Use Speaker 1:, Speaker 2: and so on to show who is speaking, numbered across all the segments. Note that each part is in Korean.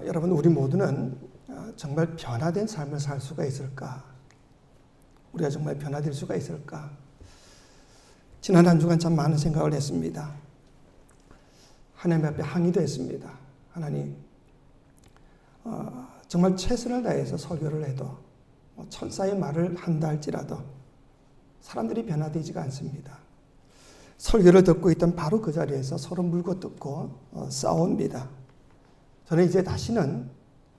Speaker 1: 여러분, 우리 모두는 정말 변화된 삶을 살 수가 있을까? 우리가 정말 변화될 수가 있을까? 지난 한 주간 참 많은 생각을 했습니다. 하나님 앞에 항의도 했습니다. 하나님, 정말 최선을 다해서 설교를 해도 천사의 말을 한다 할지라도 사람들이 변화되지가 않습니다. 설교를 듣고 있던 바로 그 자리에서 서로 물고 뜯고 싸웁니다. 저는 이제 다시는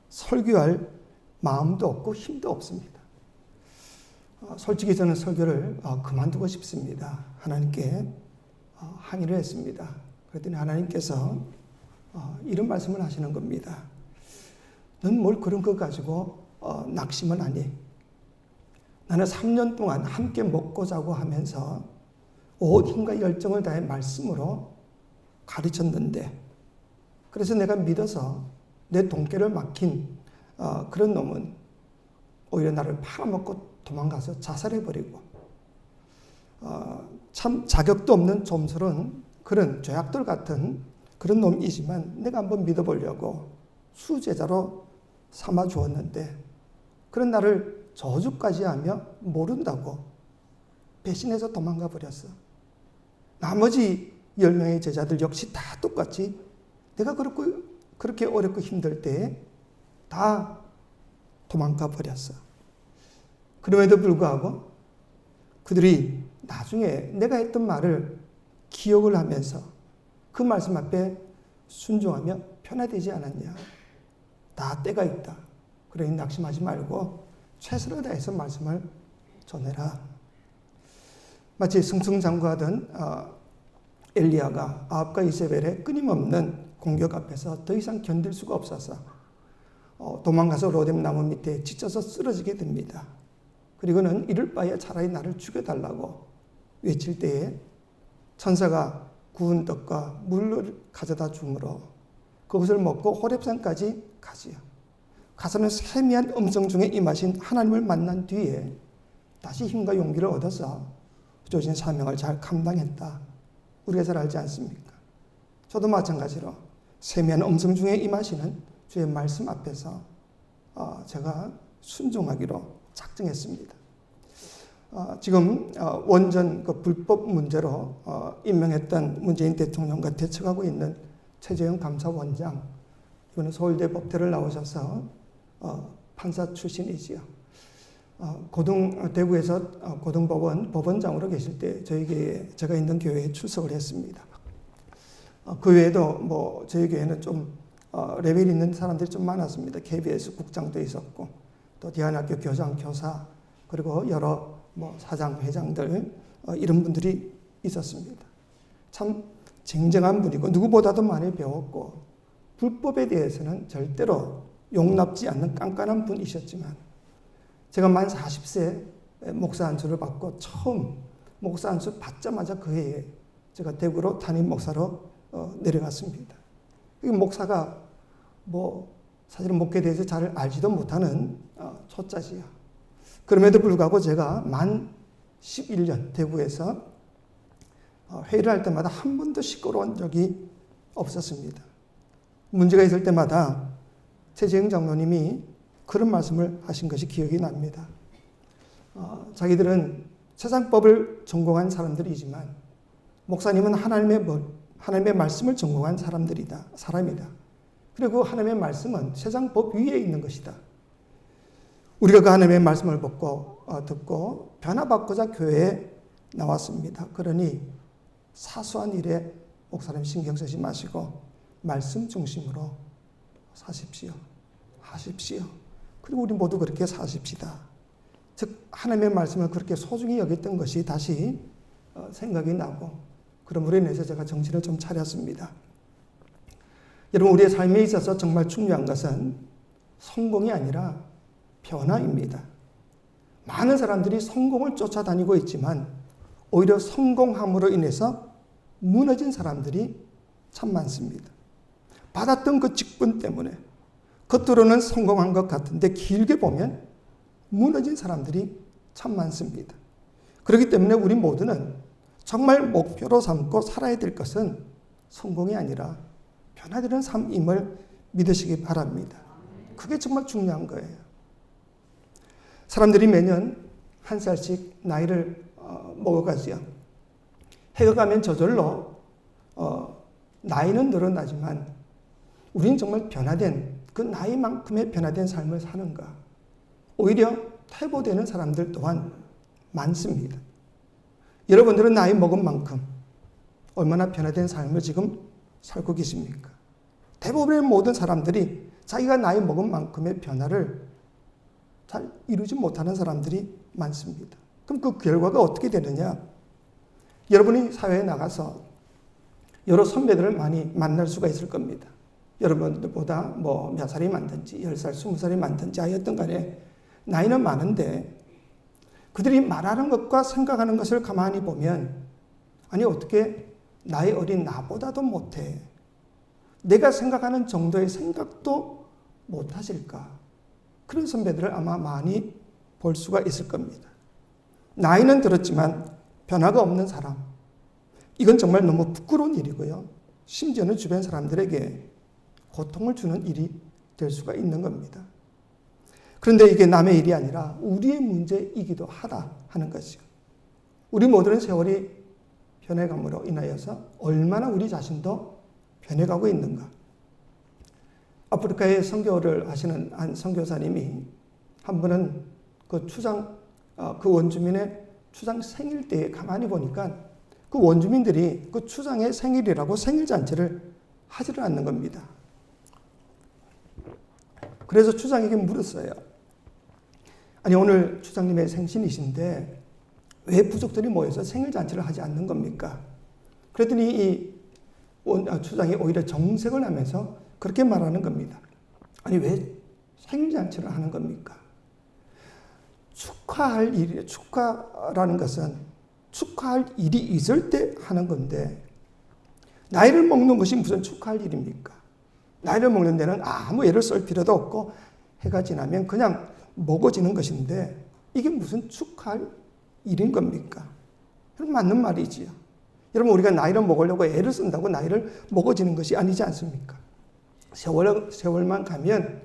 Speaker 1: 설교할 마음도 없고 힘도 없습니다. 솔직히 저는 설교를 그만두고 싶습니다. 하나님께 항의를 했습니다. 그랬더니 하나님께서 이런 말씀을 하시는 겁니다. 넌 뭘 그런 거 가지고 낙심은 하니? 나는 3년 동안 함께 먹고 자고 하면서 온 힘과 열정을 다해 말씀으로 가르쳤는데, 그래서 내가 믿어서 내 돈깨를 막힌 그런 놈은 오히려 나를 팔아먹고 도망가서 자살해버리고, 참 자격도 없는 좀스러운 그런 죄악들 같은 그런 놈이지만 내가 한번 믿어보려고 수제자로 삼아 주었는데, 그런 나를 저주까지 하며 모른다고 배신해서 도망가 버렸어. 나머지 10명의 제자들 역시 다 똑같이 내가 그렇게 어렵고 힘들 때 다 도망가 버렸어. 그럼에도 불구하고 그들이 나중에 내가 했던 말을 기억을 하면서 그 말씀 앞에 순종하며 변화되지 않았냐. 다 때가 있다. 그러니 낙심하지 말고 최선을 다해서 말씀을 전해라. 마치 승승장구하던 엘리야가 아합과 이세벨의 끊임없는 공격 앞에서 더 이상 견딜 수가 없어서 도망가서 로뎀 나무 밑에 지쳐서 쓰러지게 됩니다. 그리고는 이럴 바에 차라리 나를 죽여달라고 외칠 때에 천사가 구운 떡과 물을 가져다 주므로 그것을 먹고 호렙산까지 가지요. 가서는 세미한 음성 중에 임하신 하나님을 만난 뒤에 다시 힘과 용기를 얻어서 주어진 사명을 잘 감당했다. 우리가 잘 알지 않습니까? 저도 마찬가지로 세미한 음성 중에 임하시는 주의 말씀 앞에서 제가 순종하기로 작정했습니다. 지금 원전 그 불법 문제로 임명했던 문재인 대통령과 대척하고 있는 최재형 감사원장, 이번에 서울대 법대를 나오셔서 판사 출신이지요. 대구에서 고등법원 법원장으로 계실 때 제가 있는 교회에 출석을 했습니다. 그 외에도 저희 교회는 좀 레벨 있는 사람들이 좀 많았습니다. KBS 국장도 있었고, 또 대한학교 교장, 교사, 그리고 여러 사장, 회장들, 이런 분들이 있었습니다. 참 쟁쟁한 분이고 누구보다도 많이 배웠고 불법에 대해서는 절대로 용납지 않는 깐깐한 분이셨지만, 제가 만 40세 목사 안수를 받고 처음 목사 안수 받자마자 그 해에 제가 대구로 담임 목사로 내려갔습니다. 목사가 사실은 목회에 대해서 잘 알지도 못하는 초짜지요. 그럼에도 불구하고 제가 만 11년 대구에서 회의를 할 때마다 한 번도 시끄러운 적이 없었습니다. 문제가 있을 때마다 최재형 장로님이 그런 말씀을 하신 것이 기억이 납니다. 자기들은 세상법을 전공한 사람들이지만 목사님은 하나님의 말씀을 전공한 사람이다. 그리고 하나님의 말씀은 세상 법 위에 있는 것이다. 우리가 그 하나님의 말씀을 듣고 변화받고자 교회에 나왔습니다. 그러니 사소한 일에 목사님 신경 쓰지 마시고 말씀 중심으로 사십시오. 하십시오. 그리고 우리 모두 그렇게 사십시다. 즉 하나님의 말씀을 그렇게 소중히 여겼던 것이 다시 생각이 나고, 그러므로 인해서 제가 정신을 좀 차렸습니다. 여러분, 우리의 삶에 있어서 정말 중요한 것은 성공이 아니라 변화입니다. 많은 사람들이 성공을 쫓아다니고 있지만 오히려 성공함으로 인해서 무너진 사람들이 참 많습니다. 받았던 그 직분 때문에 겉으로는 성공한 것 같은데 길게 보면 무너진 사람들이 참 많습니다. 그렇기 때문에 우리 모두는 정말 목표로 삼고 살아야 될 것은 성공이 아니라 변화되는 삶임을 믿으시기 바랍니다. 그게 정말 중요한 거예요. 사람들이 매년 한 살씩 나이를 먹어가지요. 해가 가면 저절로 나이는 늘어나지만 우리는 정말 변화된 그 나이만큼의 변화된 삶을 사는가? 오히려 퇴보되는 사람들 또한 많습니다. 여러분들은 나이 먹은 만큼 얼마나 변화된 삶을 지금 살고 계십니까? 대부분의 모든 사람들이 자기가 나이 먹은 만큼의 변화를 잘 이루지 못하는 사람들이 많습니다. 그럼 그 결과가 어떻게 되느냐? 여러분이 사회에 나가서 여러 선배들을 많이 만날 수가 있을 겁니다. 여러분들보다 뭐 몇 살이 많든지 10살, 20살이 많든지 하였던 간에 나이는 많은데 그들이 말하는 것과 생각하는 것을 가만히 보면 아니 어떻게 나이 어린 나보다도 못해. 내가 생각하는 정도의 생각도 못하실까. 그런 선배들을 아마 많이 볼 수가 있을 겁니다. 나이는 들었지만 변화가 없는 사람. 이건 정말 너무 부끄러운 일이고요. 심지어는 주변 사람들에게 고통을 주는 일이 될 수가 있는 겁니다. 그런데 이게 남의 일이 아니라 우리의 문제이기도 하다 하는 것이요. 우리 모두는 세월이 변해감으로 인하여서 얼마나 우리 자신도 변해가고 있는가. 아프리카에 선교를 하시는 한 선교사님이 한 번은 그 원주민의 추장 생일 때에 가만히 보니까 그 원주민들이 그 추장의 생일이라고 생일잔치를 하지를 않는 겁니다. 그래서 추장에게 물었어요. 아니 오늘 추장님의 생신이신데 왜 부족들이 모여서 생일잔치를 하지 않는 겁니까? 그랬더니 이 추장이 오히려 정색을 하면서 그렇게 말하는 겁니다. 아니 왜 생일잔치를 하는 겁니까? 축하할 일이, 축하라는 것은 축하할 일이 있을 때 하는 건데 나이를 먹는 것이 무슨 축하할 일입니까? 나이를 먹는 데는 아무 애를 쓸 필요도 없고 해가 지나면 그냥 먹어지는 것인데 이게 무슨 축하할 일인 겁니까? 그럼 맞는 말이지요. 여러분 우리가 나이를 먹으려고 애를 쓴다고 나이를 먹어지는 것이 아니지 않습니까? 세월만 가면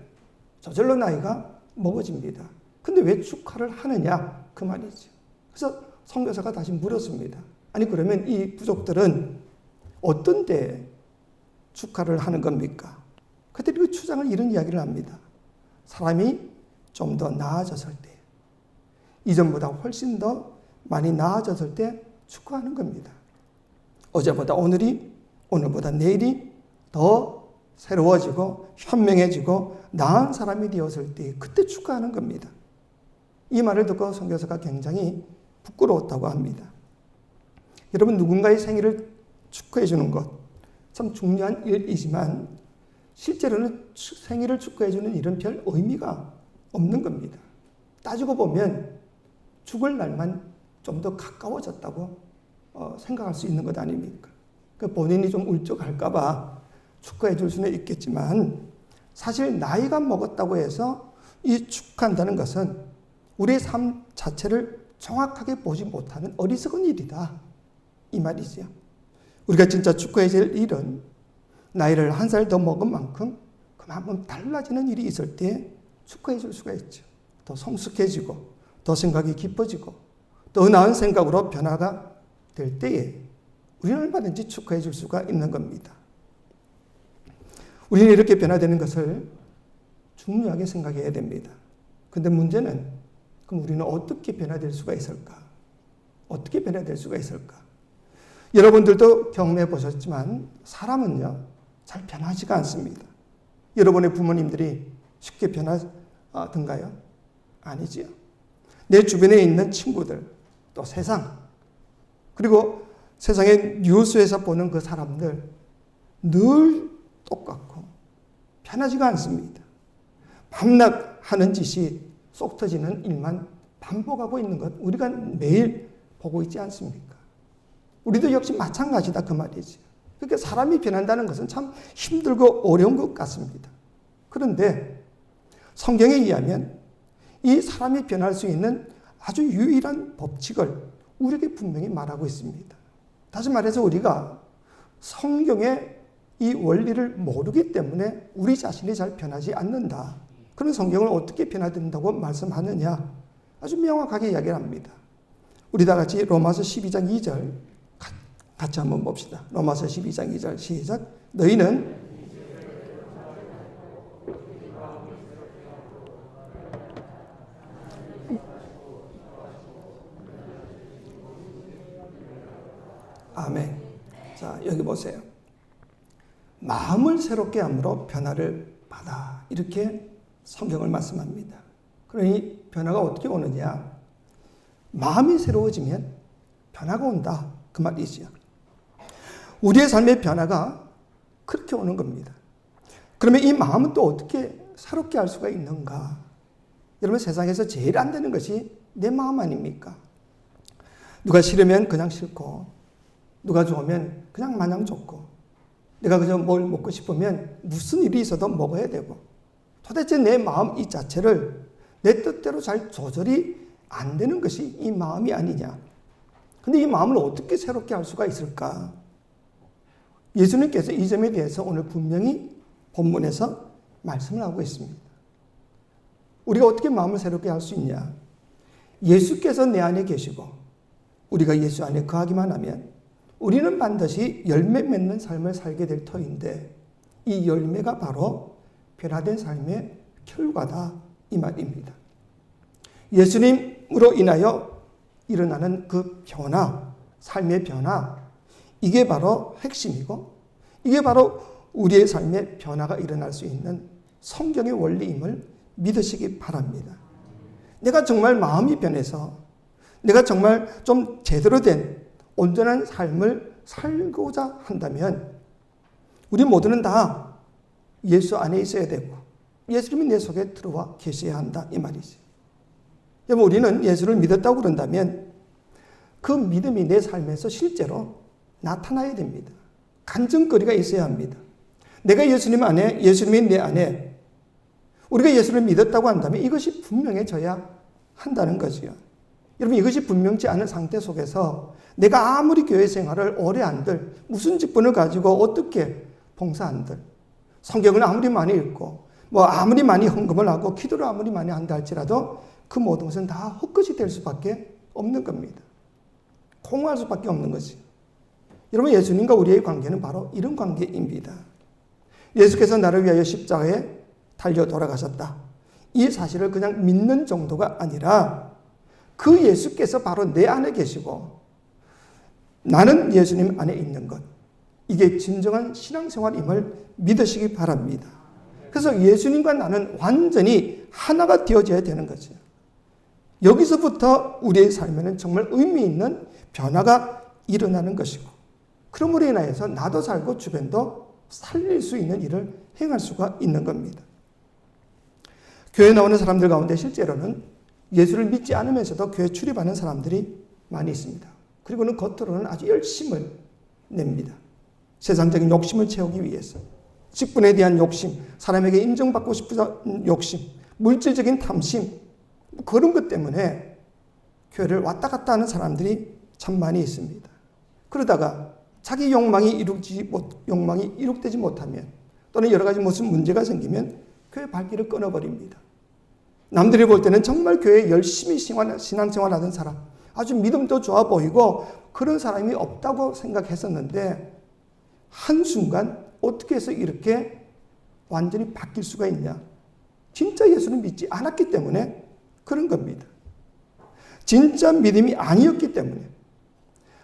Speaker 1: 저절로 나이가 먹어집니다. 근데 왜 축하를 하느냐? 그 말이죠. 그래서 선교사가 다시 물었습니다. 아니 그러면 이 부족들은 어떤 때 축하를 하는 겁니까? 그때 그 추장은 이런 이야기를 합니다. 사람이 좀 더 나아졌을 때, 이전보다 훨씬 더 많이 나아졌을 때 축하하는 겁니다. 어제보다 오늘이, 오늘보다 내일이 더 새로워지고 현명해지고 나은 사람이 되었을 때 그때 축하하는 겁니다. 이 말을 듣고 선교사가 굉장히 부끄러웠다고 합니다. 여러분 누군가의 생일을 축하해 주는 것 참 중요한 일이지만 실제로는 생일을 축하해 주는 일은 별 의미가 없는 겁니다. 따지고 보면 죽을 날만 좀 더 가까워졌다고 생각할 수 있는 것 아닙니까? 본인이 좀 울적할까 봐 축하해 줄 수는 있겠지만 사실 나이가 먹었다고 해서 이 축하한다는 것은 우리의 삶 자체를 정확하게 보지 못하는 어리석은 일이다. 이 말이지요. 우리가 진짜 축하해야 될 일은 나이를 한 살 더 먹은 만큼 그만큼 달라지는 일이 있을 때 축하해 줄 수가 있죠. 더 성숙해지고 더 생각이 깊어지고 더 나은 생각으로 변화가 될 때에 우리는 얼마든지 축하해 줄 수가 있는 겁니다. 우리는 이렇게 변화되는 것을 중요하게 생각해야 됩니다. 그런데 문제는 그럼 우리는 어떻게 변화될 수가 있을까? 어떻게 변화될 수가 있을까? 여러분들도 경험해 보셨지만 사람은요 잘 변하지가 않습니다. 여러분의 부모님들이 쉽게 변하던가요? 아니지요. 내 주변에 있는 친구들, 또 세상, 그리고 세상의 뉴스에서 보는 그 사람들 늘 똑같고 변하지가 않습니다. 밤낮 하는 짓이 쏙 터지는 일만 반복하고 있는 것 우리가 매일 보고 있지 않습니까? 우리도 역시 마찬가지다 그 말이지. 그러니까 사람이 변한다는 것은 참 힘들고 어려운 것 같습니다. 그런데 성경에 의하면 이 사람이 변할 수 있는 아주 유일한 법칙을 우리에게 분명히 말하고 있습니다. 다시 말해서 우리가 성경의 이 이 원리를 모르기 때문에 우리 자신이 잘 변하지 않는다. 그런 성경을 어떻게 변화된다고 말씀하느냐? 아주 명확하게 이야기를 합니다. 우리 다 같이 로마서 12장 2절 같이 한번 봅시다. 로마서 12장 2절 시작. 너희는 아멘. 자, 여기 보세요. 마음을 새롭게 함으로 변화를 받아. 이렇게 성경을 말씀합니다. 그러니 변화가 어떻게 오느냐? 마음이 새로워지면 변화가 온다. 그 말이지요. 우리의 삶의 변화가 그렇게 오는 겁니다. 그러면 이 마음은 또 어떻게 새롭게 할 수가 있는가? 여러분, 세상에서 제일 안 되는 것이 내 마음 아닙니까? 누가 싫으면 그냥 싫고, 누가 좋으면 그냥 마냥 좋고, 내가 그저 뭘 먹고 싶으면 무슨 일이 있어도 먹어야 되고, 도대체 내 마음 이 자체를 내 뜻대로 잘 조절이 안 되는 것이 이 마음이 아니냐. 근데 이 마음을 어떻게 새롭게 할 수가 있을까? 예수님께서 이 점에 대해서 오늘 분명히 본문에서 말씀을 하고 있습니다. 우리가 어떻게 마음을 새롭게 할 수 있냐? 예수께서 내 안에 계시고 우리가 예수 안에 거하기만 하면 우리는 반드시 열매 맺는 삶을 살게 될 터인데, 이 열매가 바로 변화된 삶의 결과다, 이 말입니다. 예수님으로 인하여 일어나는 그 변화, 삶의 변화, 이게 바로 핵심이고, 이게 바로 우리의 삶의 변화가 일어날 수 있는 성경의 원리임을 믿으시기 바랍니다. 내가 정말 마음이 변해서 내가 정말 좀 제대로 된 온전한 삶을 살고자 한다면 우리 모두는 다 예수 안에 있어야 되고 예수님이 내 속에 들어와 계셔야 한다, 이 말이죠. 여러분, 우리는 예수를 믿었다고 그런다면 그 믿음이 내 삶에서 실제로 나타나야 됩니다. 간증거리가 있어야 합니다. 내가 예수님 안에, 예수님이 내 안에, 우리가 예수를 믿었다고 한다면 이것이 분명해져야 한다는 거지요. 여러분, 이것이 분명치 않은 상태 속에서 내가 아무리 교회 생활을 오래 한들, 무슨 직분을 가지고 어떻게 봉사한들, 성경을 아무리 많이 읽고 아무리 많이 헌금을 하고 기도를 아무리 많이 한다 할지라도 그 모든 것은 다 헛것이 될 수밖에 없는 겁니다. 공허할 수밖에 없는 것이요. 여러분, 예수님과 우리의 관계는 바로 이런 관계입니다. 예수께서 나를 위하여 십자가에 달려 돌아가셨다. 이 사실을 그냥 믿는 정도가 아니라 그 예수께서 바로 내 안에 계시고 나는 예수님 안에 있는 것, 이게 진정한 신앙생활임을 믿으시기 바랍니다. 그래서 예수님과 나는 완전히 하나가 되어져야 되는 거죠. 여기서부터 우리의 삶에는 정말 의미 있는 변화가 일어나는 것이고, 그러므로 인하여서 나도 살고 주변도 살릴 수 있는 일을 행할 수가 있는 겁니다. 교회에 나오는 사람들 가운데 실제로는 예수를 믿지 않으면서도 교회 출입하는 사람들이 많이 있습니다. 그리고는 겉으로는 아주 열심을 냅니다. 세상적인 욕심을 채우기 위해서. 직분에 대한 욕심, 사람에게 인정받고 싶은 욕심, 물질적인 탐심, 그런 것 때문에 교회를 왔다 갔다 하는 사람들이 참 많이 있습니다. 그러다가 자기 욕망이 이룩되지 못하면, 또는 여러 가지 무슨 문제가 생기면 교회 발길을 끊어버립니다. 남들이 볼 때는 정말 교회에 열심히 신앙생활하던 사람, 아주 믿음도 좋아 보이고 그런 사람이 없다고 생각했었는데 한순간 어떻게 해서 이렇게 완전히 바뀔 수가 있냐? 진짜 예수를 믿지 않았기 때문에 그런 겁니다. 진짜 믿음이 아니었기 때문에,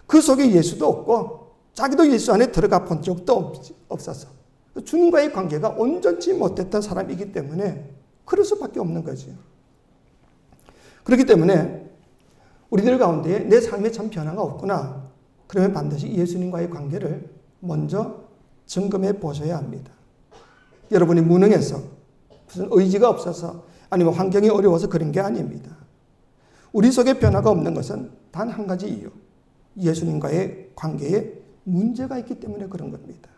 Speaker 1: 그 속에 예수도 없고 자기도 예수 안에 들어가 본 적도 없어서 주님과의 관계가 온전치 못했던 사람이기 때문에 그럴 수밖에 없는 거죠. 그렇기 때문에 우리들 가운데 내 삶에 참 변화가 없구나, 그러면 반드시 예수님과의 관계를 먼저 점검해 보셔야 합니다. 여러분이 무능해서, 무슨 의지가 없어서, 아니면 환경이 어려워서 그런 게 아닙니다. 우리 속에 변화가 없는 것은 단 한 가지 이유, 예수님과의 관계에 문제가 있기 때문에 그런 겁니다.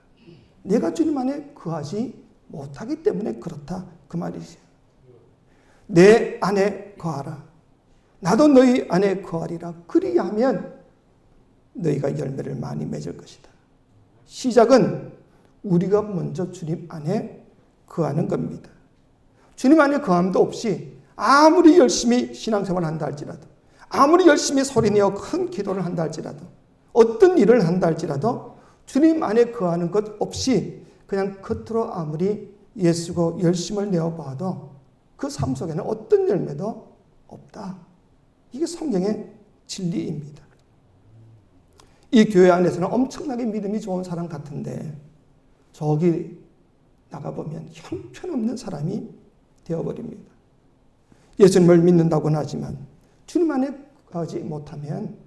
Speaker 1: 내가 주님 안에 거하지 못하기 때문에 그렇다, 그 말이죠. 내 안에 거하라. 나도 너희 안에 거하리라. 그리하면 너희가 열매를 많이 맺을 것이다. 시작은 우리가 먼저 주님 안에 거하는 겁니다. 주님 안에 거함도 없이 아무리 열심히 신앙생활을 한다 할지라도, 아무리 열심히 소리내어 큰 기도를 한다 할지라도, 어떤 일을 한다 할지라도 주님 안에 거하는 것 없이 그냥 겉으로 아무리 예수고 열심을 내어봐도 그 삶 속에는 어떤 열매도 없다. 이게 성경의 진리입니다. 이 교회 안에서는 엄청나게 믿음이 좋은 사람 같은데 저기 나가보면 형편없는 사람이 되어버립니다. 예수님을 믿는다고는 하지만 주님 안에 가지 못하면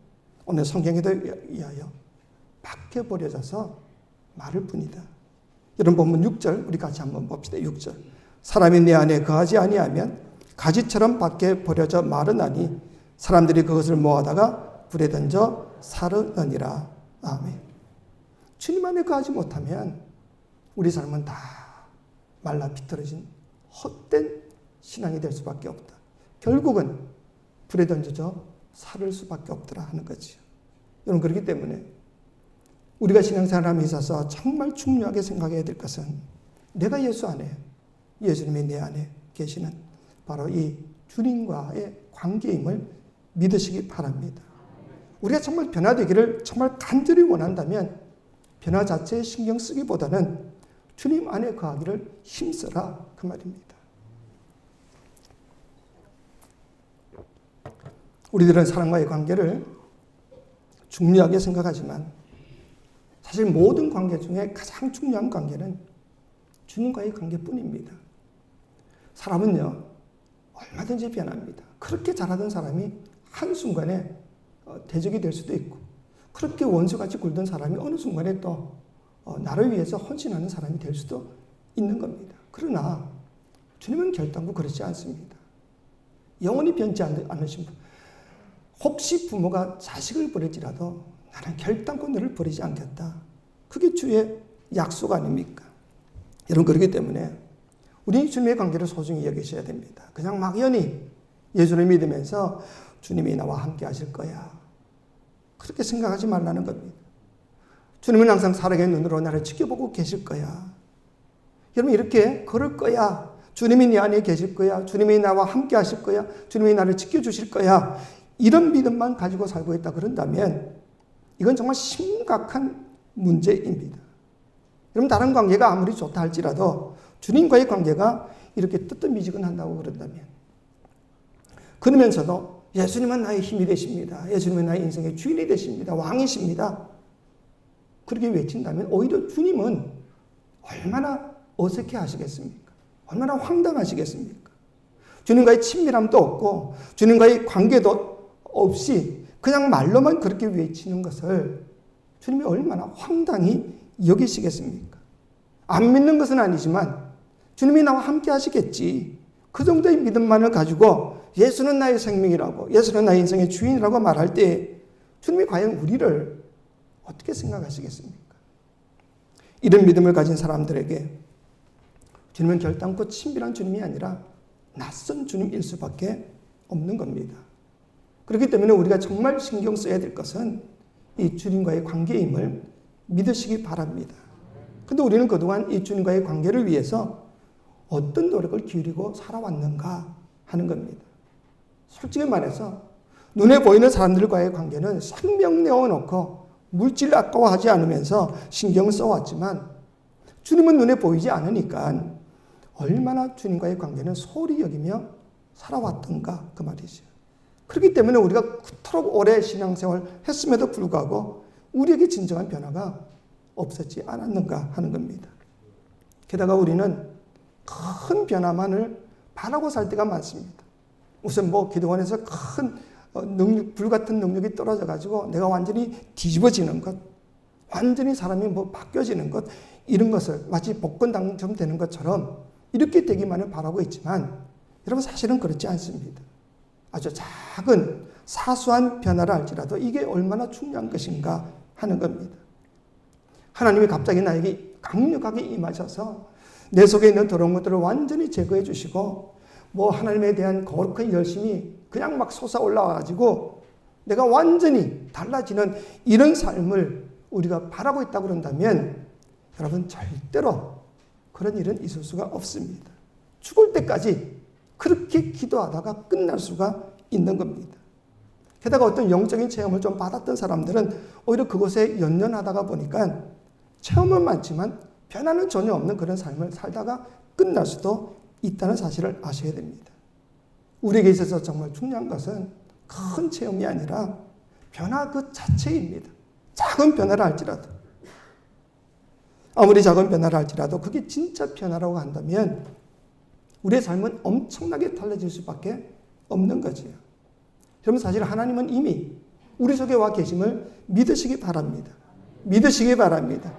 Speaker 1: 오늘 성경에도 의하여 밖에 버려져서 마를 뿐이다. 이런 본문 6절 우리 같이 한번 봅시다. 6절. 사람이 내 안에 거하지 아니하면 가지처럼 밖에 버려져 마르나니 사람들이 그것을 모아다가 불에 던져 사르느니라. 아멘. 주님 안에 거하지 못하면 우리 삶은 다 말라 비틀어진 헛된 신앙이 될 수밖에 없다. 결국은 불에 던져져 사를 수밖에 없더라 하는 거지요. 여러분, 그렇기 때문에 우리가 신앙생활함에 있어서 정말 중요하게 생각해야 될 것은 내가 예수 안에, 예수님이 내 안에 계시는 바로 이 주님과의 관계임을 믿으시기 바랍니다. 우리가 정말 변화되기를 정말 간절히 원한다면 변화 자체에 신경 쓰기보다는 주님 안에 거하기를 힘써라 그 말입니다. 우리들은 사람과의 관계를 중요하게 생각하지만 사실 모든 관계 중에 가장 중요한 관계는 주님과의 관계뿐입니다. 사람은요, 얼마든지 변합니다. 그렇게 잘하던 사람이 한순간에 대적이 될 수도 있고, 그렇게 원수같이 굴던 사람이 어느 순간에 또 나를 위해서 헌신하는 사람이 될 수도 있는 겁니다. 그러나 주님은 결단코 그렇지 않습니다. 영원히 변치 않으신 분. 혹시 부모가 자식을 버릴지라도 나는 결단코 너를 버리지 않겠다. 그게 주의 약속 아닙니까? 여러분, 그렇기 때문에 우리 주님의 관계를 소중히 여기셔야 됩니다. 그냥 막연히 예수를 믿으면서 주님이 나와 함께 하실 거야, 그렇게 생각하지 말라는 겁니다. 주님은 항상 사랑의 눈으로 나를 지켜보고 계실 거야. 여러분, 이렇게 걸을 거야. 주님이 내 안에 계실 거야. 주님이 나와 함께 하실 거야. 주님이 나를 지켜주실 거야. 이런 믿음만 가지고 살고 있다 그런다면 이건 정말 심각한 문제입니다. 여러분, 다른 관계가 아무리 좋다 할지라도 주님과의 관계가 이렇게 뜨뜻미지근한다고 그런다면, 그러면서도 예수님은 나의 힘이 되십니다. 예수님은 나의 인생의 주인이 되십니다. 왕이십니다. 그렇게 외친다면 오히려 주님은 얼마나 어색해 하시겠습니까? 얼마나 황당하시겠습니까? 주님과의 친밀함도 없고 주님과의 관계도 없이 그냥 말로만 그렇게 외치는 것을 주님이 얼마나 황당히 여기시겠습니까? 안 믿는 것은 아니지만 주님이 나와 함께 하시겠지, 그 정도의 믿음만을 가지고 예수는 나의 생명이라고, 예수는 나의 인생의 주인이라고 말할 때 주님이 과연 우리를 어떻게 생각하시겠습니까? 이런 믿음을 가진 사람들에게 주님은 결단코 친밀한 주님이 아니라 낯선 주님일 수밖에 없는 겁니다. 그렇기 때문에 우리가 정말 신경 써야 될 것은 이 주님과의 관계임을 믿으시기 바랍니다. 근데 우리는 그동안 이 주님과의 관계를 위해서 어떤 노력을 기울이고 살아왔는가 하는 겁니다. 솔직히 말해서 눈에 보이는 사람들과의 관계는 생명 내어놓고 물질 아까워하지 않으면서 신경을 써왔지만 주님은 눈에 보이지 않으니까 얼마나 주님과의 관계는 소홀히 여기며 살아왔던가 그 말이죠. 그렇기 때문에 우리가 그토록 오래 신앙생활 했음에도 불구하고 우리에게 진정한 변화가 없었지 않았는가 하는 겁니다. 게다가 우리는 큰 변화만을 바라고 살 때가 많습니다. 우선 기도원에서 큰 불같은 능력이 떨어져가지고 내가 완전히 뒤집어지는 것, 완전히 사람이 바뀌어지는 것, 이런 것을 마치 복권 당첨되는 것처럼 이렇게 되기만을 바라고 있지만 여러분, 사실은 그렇지 않습니다. 아주 작은 사소한 변화를 할지라도 이게 얼마나 중요한 것인가 하는 겁니다. 하나님이 갑자기 나에게 강력하게 임하셔서 내 속에 있는 더러운 것들을 완전히 제거해 주시고 하나님에 대한 거룩한 열심이 그냥 막 솟아올라와가지고 내가 완전히 달라지는 이런 삶을 우리가 바라고 있다고 그런다면 여러분 절대로 그런 일은 있을 수가 없습니다. 죽을 때까지 그렇게 기도하다가 끝날 수가 있는 겁니다. 게다가 어떤 영적인 체험을 좀 받았던 사람들은 오히려 그곳에 연연하다가 보니까 체험은 많지만 변화는 전혀 없는 그런 삶을 살다가 끝날 수도 있다는 사실을 아셔야 됩니다. 우리에게 있어서 정말 중요한 것은 큰 체험이 아니라 변화 그 자체입니다. 작은 변화를 할지라도, 아무리 작은 변화를 할지라도 그게 진짜 변화라고 한다면 우리의 삶은 엄청나게 달라질 수밖에 없는 거지요. 여러분 사실 하나님은 이미 우리 속에 와 계심을 믿으시기 바랍니다. 믿으시기 바랍니다.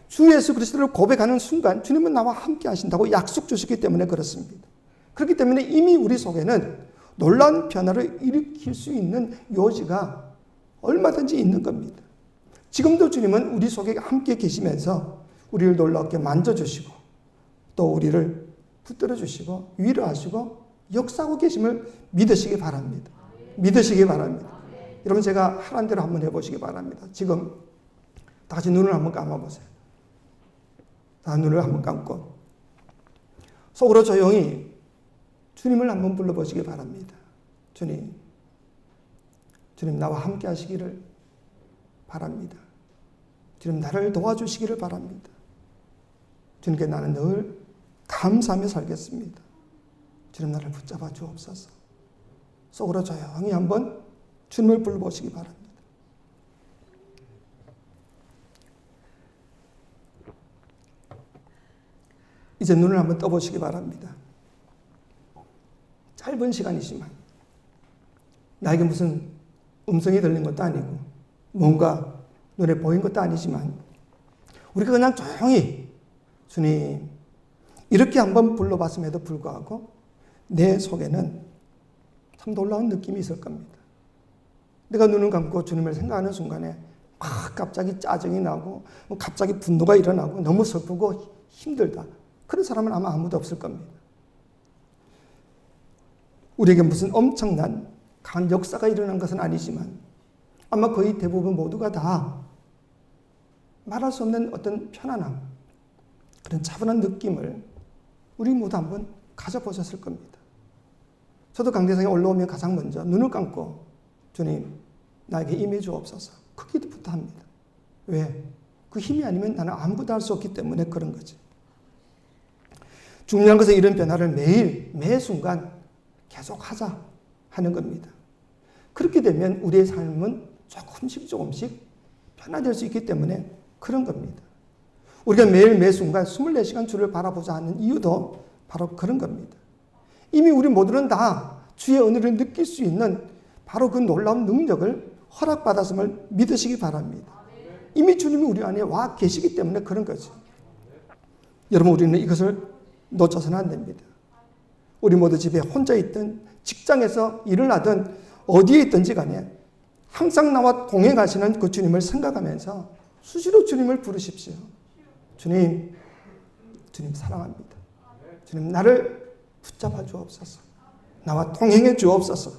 Speaker 1: 주 예수 그리스도를 고백하는 순간 주님은 나와 함께 하신다고 약속 주시기 때문에 그렇습니다. 그렇기 때문에 이미 우리 속에는 놀라운 변화를 일으킬 수 있는 요지가 얼마든지 있는 겁니다. 지금도 주님은 우리 속에 함께 계시면서 우리를 놀랍게 만져주시고 또 우리를 붙들어 주시고 위로하시고 역사하고 계심을 믿으시기 바랍니다. 믿으시기 바랍니다. 여러분 제가 하라는 대로 한번 해보시기 바랍니다. 지금 다 같이 눈을 한번 감아보세요. 다 눈을 한번 감고 속으로 조용히 주님을 한번 불러보시기 바랍니다. 주님, 주님 나와 함께 하시기를 바랍니다. 주님 나를 도와주시기를 바랍니다. 주님께 나는 늘 감사하며 살겠습니다. 주님 나를 붙잡아 주옵소서. 속으로 조용히 한번 주님을 불러보시기 바랍니다. 이제 눈을 한번 떠보시기 바랍니다. 짧은 시간이지만 나에게 무슨 음성이 들린 것도 아니고 뭔가 눈에 보인 것도 아니지만 우리가 그냥 조용히 주님 이렇게 한번 불러봤음에도 불구하고 내 속에는 참 놀라운 느낌이 있을 겁니다. 내가 눈을 감고 주님을 생각하는 순간에 막 갑자기 짜증이 나고 갑자기 분노가 일어나고 너무 슬프고 힘들다. 그런 사람은 아마 아무도 없을 겁니다. 우리에게 무슨 엄청난 강한 역사가 일어난 것은 아니지만 아마 거의 대부분 모두가 다 말할 수 없는 어떤 편안함, 그런 차분한 느낌을 우리 모두 한번 가져보셨을 겁니다. 저도 강대상에 올라오면 가장 먼저 눈을 감고 주님 나에게 임해 주옵소서 그 기도부터 합니다. 왜? 그 힘이 아니면 나는 아무것도 할 수 없기 때문에 그런 거지. 중요한 것은 이런 변화를 매일 매 순간 계속 하자 하는 겁니다. 그렇게 되면 우리의 삶은 조금씩 변화될 수 있기 때문에 그런 겁니다. 우리가 매일 매 순간 24시간 주를 바라보자 하는 이유도 바로 그런 겁니다. 이미 우리 모두는 다 주의 은혜를 느낄 수 있는 바로 그 놀라운 능력을 허락받았음을 믿으시기 바랍니다. 이미 주님이 우리 안에 와 계시기 때문에 그런 거죠. 여러분 우리는 이것을 놓쳐서는 안 됩니다. 우리 모두 집에 혼자 있든 직장에서 일을 하든 어디에 있든지 간에 항상 나와 동행하시는 그 주님을 생각하면서 수시로 주님을 부르십시오. 주님, 주님 사랑합니다. 주님 나를 붙잡아 주옵소서. 나와 동행해 주옵소서.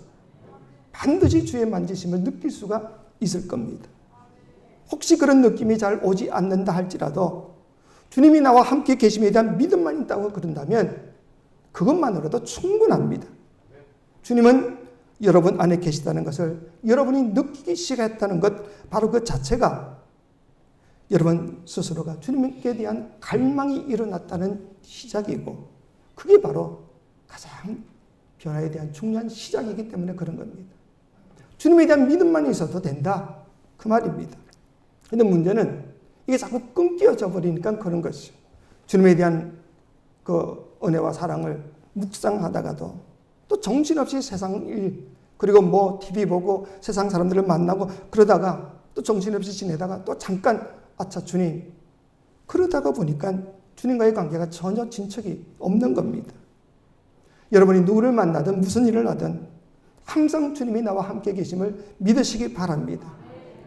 Speaker 1: 반드시 주의 만지심을 느낄 수가 있을 겁니다. 혹시 그런 느낌이 잘 오지 않는다 할지라도 주님이 나와 함께 계심에 대한 믿음만 있다고 그런다면 그것만으로도 충분합니다. 주님은 여러분 안에 계시다는 것을 여러분이 느끼기 시작했다는 것 바로 그 자체가 여러분 스스로가 주님께 대한 갈망이 일어났다는 시작이고 그게 바로 가장 변화에 대한 중요한 시작이기 때문에 그런 겁니다. 주님에 대한 믿음만 있어도 된다 그 말입니다. 그런데 문제는 이게 자꾸 끊겨져 버리니까 그런 것이죠. 주님에 대한 그 은혜와 사랑을 묵상하다가도 또 정신없이 세상 일 그리고 뭐 TV 보고 세상 사람들을 만나고 그러다가 또 정신없이 지내다가 또 잠깐 아차 주님 그러다가 보니까 주님과의 관계가 전혀 진척이 없는 겁니다. 여러분이 누구를 만나든 무슨 일을 하든 항상 주님이 나와 함께 계심을 믿으시기 바랍니다.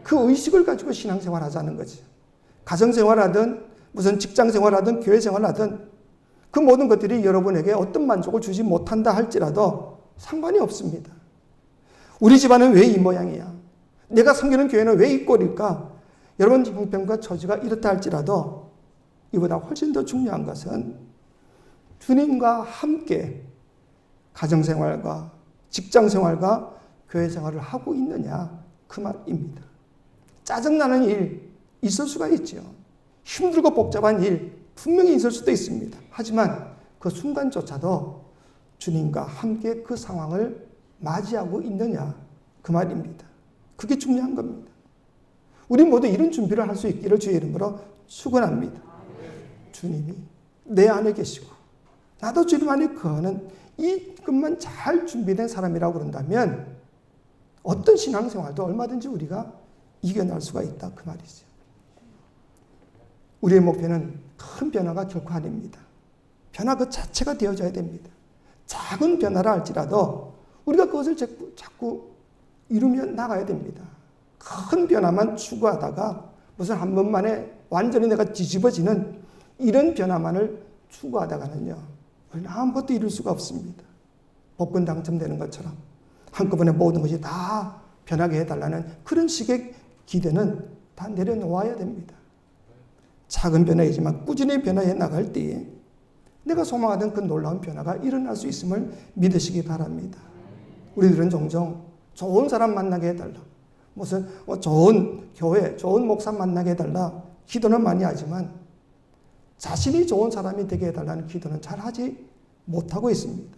Speaker 1: 그 의식을 가지고 신앙생활 하자는 거죠. 가정생활하든 무슨 직장생활하든 교회생활하든 그 모든 것들이 여러분에게 어떤 만족을 주지 못한다 할지라도 상관이 없습니다. 우리 집안은 왜 이 모양이야? 내가 섬기는 교회는 왜 이 꼴일까? 여러분 형편과 처지가 이렇다 할지라도 이보다 훨씬 더 중요한 것은 주님과 함께 가정생활과 직장생활과 교회생활을 하고 있느냐 그 말입니다. 짜증나는 일 있을 수가 있죠. 힘들고 복잡한 일 분명히 있을 수도 있습니다. 하지만 그 순간조차도 주님과 함께 그 상황을 맞이하고 있느냐 그 말입니다. 그게 중요한 겁니다. 우리 모두 이런 준비를 할 수 있기를 주의 이름으로 축원합니다. 주님이 내 안에 계시고 나도 주님 안에 거하는 이것만 잘 준비된 사람이라고 그런다면 어떤 신앙생활도 얼마든지 우리가 이겨낼 수가 있다 그 말이죠. 우리의 목표는 큰 변화가 결코 아닙니다. 변화 그 자체가 되어져야 됩니다. 작은 변화라 할지라도 우리가 그것을 자꾸 이루며 나가야 됩니다. 큰 변화만 추구하다가 무슨 한 번만에 완전히 내가 뒤집어지는 이런 변화만을 추구하다가는요, 우리는 아무것도 이룰 수가 없습니다. 복권 당첨되는 것처럼 한꺼번에 모든 것이 다 변하게 해달라는 그런 식의 기대는 다 내려놓아야 됩니다. 작은 변화이지만 꾸준히 변화해 나갈 때에 내가 소망하던 그 놀라운 변화가 일어날 수 있음을 믿으시기 바랍니다. 우리들은 종종 좋은 사람 만나게 해달라, 무슨 좋은 교회, 좋은 목사 만나게 해달라 기도는 많이 하지만 자신이 좋은 사람이 되게 해달라는 기도는 잘 하지 못하고 있습니다.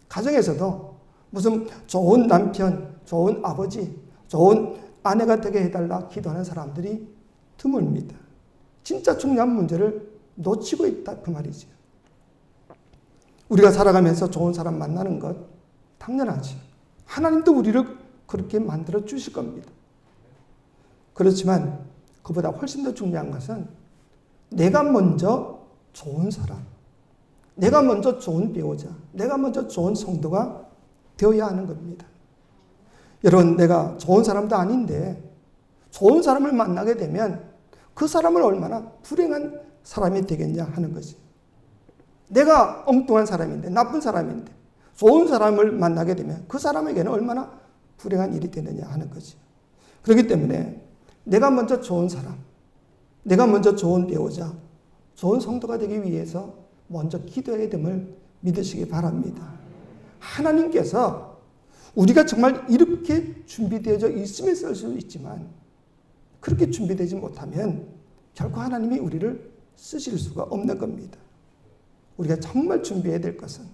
Speaker 1: 가정에서도 무슨 좋은 남편, 좋은 아버지, 좋은 아내가 되게 해달라 기도하는 사람들이 드뭅니다. 진짜 중요한 문제를 놓치고 있다 그 말이죠. 우리가 살아가면서 좋은 사람 만나는 것 당연하지. 하나님도 우리를 그렇게 만들어 주실 겁니다. 그렇지만 그보다 훨씬 더 중요한 것은 내가 먼저 좋은 사람, 내가 먼저 좋은 배우자, 내가 먼저 좋은 성도가 되어야 하는 겁니다. 여러분, 내가 좋은 사람도 아닌데 좋은 사람을 만나게 되면 그 사람을 얼마나 불행한 사람이 되겠냐 하는 거지. 내가 엉뚱한 사람인데, 나쁜 사람인데 좋은 사람을 만나게 되면 그 사람에게는 얼마나 불행한 일이 되느냐 하는 거지. 그렇기 때문에 내가 먼저 좋은 사람, 내가 먼저 좋은 배우자, 좋은 성도가 되기 위해서 먼저 기도해야 됨을 믿으시기 바랍니다. 하나님께서 우리가 정말 이렇게 준비되어져 있으면 쓸 수 있지만 그렇게 준비되지 못하면 결코 하나님이 우리를 쓰실 수가 없는 겁니다. 우리가 정말 준비해야 될 것은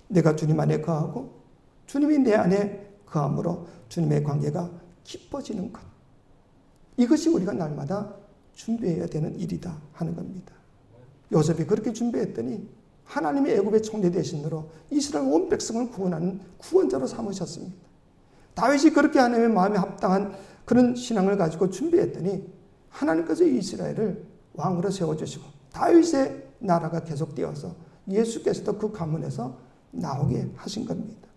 Speaker 1: 내가 주님 안에 거하고 주님이 내 안에 거함으로 주님의 관계가 깊어지는 것. 이것이 우리가 날마다 준비해야 되는 일이다 하는 겁니다. 요셉이 그렇게 준비했더니 하나님이 애굽의 총리 대신으로 이스라엘 온 백성을 구원하는 구원자로 삼으셨습니다. 다윗이 그렇게 하나님의 마음에 합당한 그런 신앙을 가지고 준비했더니 하나님께서 이스라엘을 왕으로 세워주시고 다윗의 나라가 계속되어서 예수께서도 그 가문에서 나오게 하신 겁니다.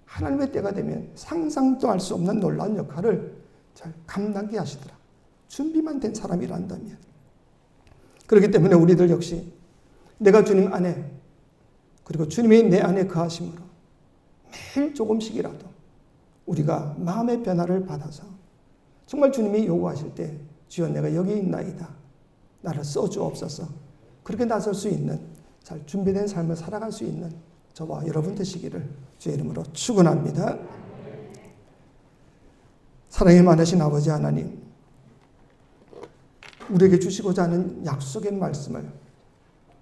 Speaker 1: 하나님의 때가 되면 상상도 할 수 없는 놀라운 역할을 잘 감당하게 하시더라. 준비만 된 사람이란다면. 그렇기 때문에 우리들 역시 내가 주님 안에 그리고 주님이 내 안에 거하심으로 매일 조금씩이라도 우리가 마음의 변화를 받아서 정말 주님이 요구하실 때 주여 내가 여기 있나이다. 나를 써주옵소서. 그렇게 나설 수 있는 잘 준비된 삶을 살아갈 수 있는 저와 여러분 되시기를 주의 이름으로 축원합니다. 사랑이 많으신 아버지 하나님, 우리에게 주시고자 하는 약속의 말씀을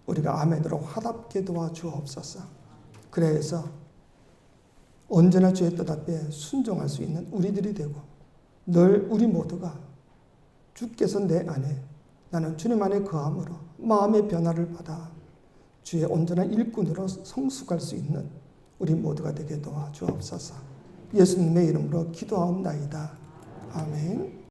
Speaker 1: 우리가 아멘으로 화답게 도와주옵소서. 그래서 언제나 주의 뜻 앞에 순종할 수 있는 우리들이 되고 늘 우리 모두가 주께서 내 안에 나는 주님 안에 거함으로 마음의 변화를 받아 주의 온전한 일꾼으로 성숙할 수 있는 우리 모두가 되게 도와주옵소서. 예수님의 이름으로 기도하옵나이다. 아멘.